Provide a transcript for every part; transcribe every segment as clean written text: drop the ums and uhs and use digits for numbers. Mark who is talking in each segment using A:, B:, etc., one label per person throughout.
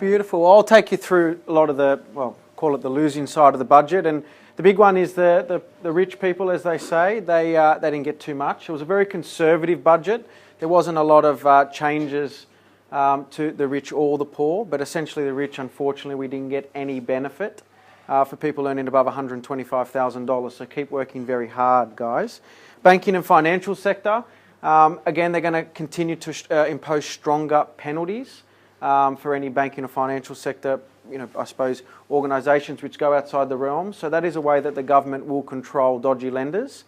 A: Beautiful. I'll take you through a lot of the, well, call it the losing side of the budget. And the big one is the rich people, as they say. They didn't get too much. It was a very conservative budget. There wasn't a lot of changes to the rich or the poor, but essentially the rich, unfortunately, we didn't get any benefit for people earning above $125,000. So keep working very hard, guys. Banking and financial sector, again, they're going to continue to impose stronger penalties for any banking or financial sector, I suppose, organisations which go outside the realm. So that is a way that the government will control dodgy lenders.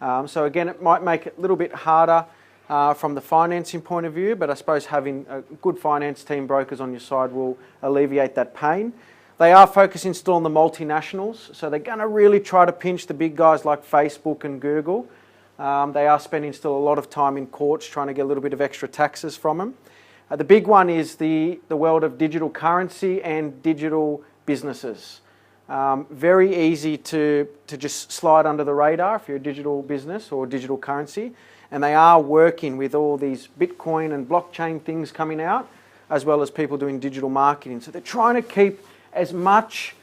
A: So again, it might make it a little bit harder from the financing point of view, but I suppose having a good finance team, brokers on your side, will alleviate that pain. They are focusing still on the multinationals, so they're going to really try to pinch the big guys like Facebook and Google. They are spending still a lot of time in courts trying to get a little bit of extra taxes from them. The big one is the world of digital currency and digital businesses. Very easy to just slide under the radar if you're a digital business or digital currency. And they are working with all these Bitcoin and blockchain things coming out, as well as people doing digital marketing. So they're trying to keep as much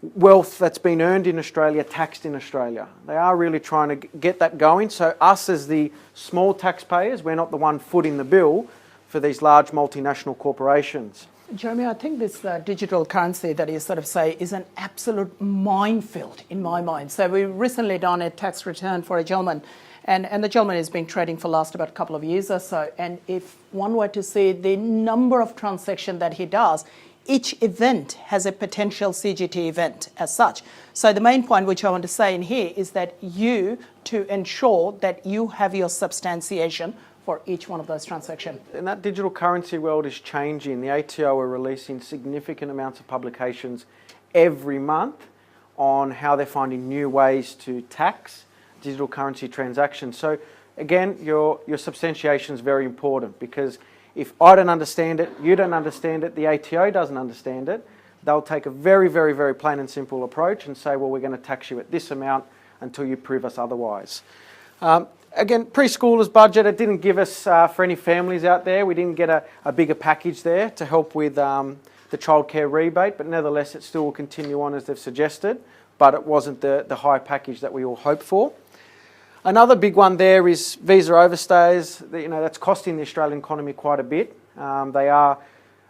A: wealth that's been earned in Australia taxed in Australia. They are really trying to get that going. So us as the small taxpayers, we're not the one footing the bill for these large multinational corporations.
B: Jeremy, I think this digital currency that you sort of say is an absolute minefield in my mind. So we recently done a tax return for a gentleman, and the gentleman has been trading for the last about a couple of years or so. And if one were to see the number of transactions that he does, each event has a potential CGT event as such. So the main point which I want to say in here is that you, to ensure that you have your substantiation for each one of those transactions.
A: And that digital currency world is changing. The ATO are releasing significant amounts of publications every month on how they're finding new ways to tax digital currency transactions. So again, your substantiation is very important, because if I don't understand it, you don't understand it, the ATO doesn't understand it, they'll take a very, very, very plain and simple approach and say, well, we're going to tax you at this amount until you prove us otherwise. Again, preschoolers budget, it didn't give us, for any families out there, we didn't get a bigger package there to help with the childcare rebate, but nevertheless it still will continue on as they've suggested, but it wasn't the high package that we all hoped for. Another big one there is visa overstays. That's costing the Australian economy quite a bit. They are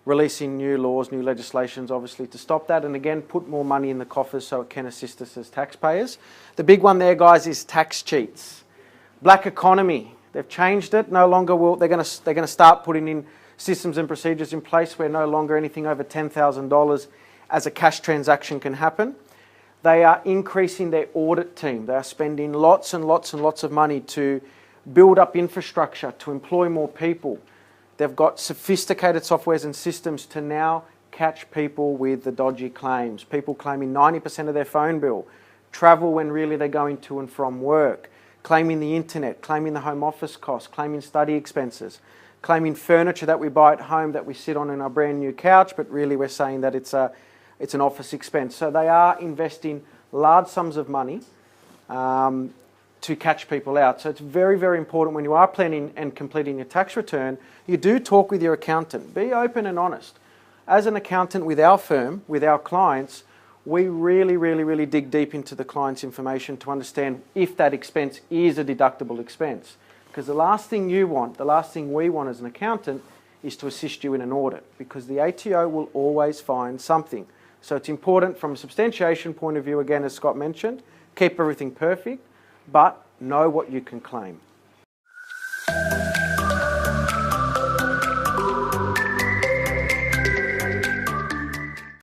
A: releasing new laws, new legislations, obviously, to stop that, and again, put more money in the coffers so it can assist us as taxpayers. The big one there, guys, is tax cheats. Black economy, they've changed it. No longer will they're going to start putting in systems and procedures in place where no longer anything over $10,000 as a cash transaction can happen. They are increasing their audit team. They are spending lots and lots and lots of money to build up infrastructure, to employ more people. They've got sophisticated softwares and systems to now catch people with the dodgy claims. People claiming 90% of their phone bill, travel when really they're going to and from work, claiming the internet, claiming the home office costs, claiming study expenses, claiming furniture that we buy at home that we sit on in our brand new couch, but really we're saying that it's an office expense. So they are investing large sums of money to catch people out. So it's very, very important when you are planning and completing your tax return, you do talk with your accountant. Be open and honest. As an accountant with our firm, with our clients, we really, really, really dig deep into the client's information to understand if that expense is a deductible expense. Because the last thing you want, the last thing we want as an accountant, is to assist you in an audit, because the ATO will always find something. So it's important from a substantiation point of view, again, as Scott mentioned, keep everything perfect, but know what you can claim.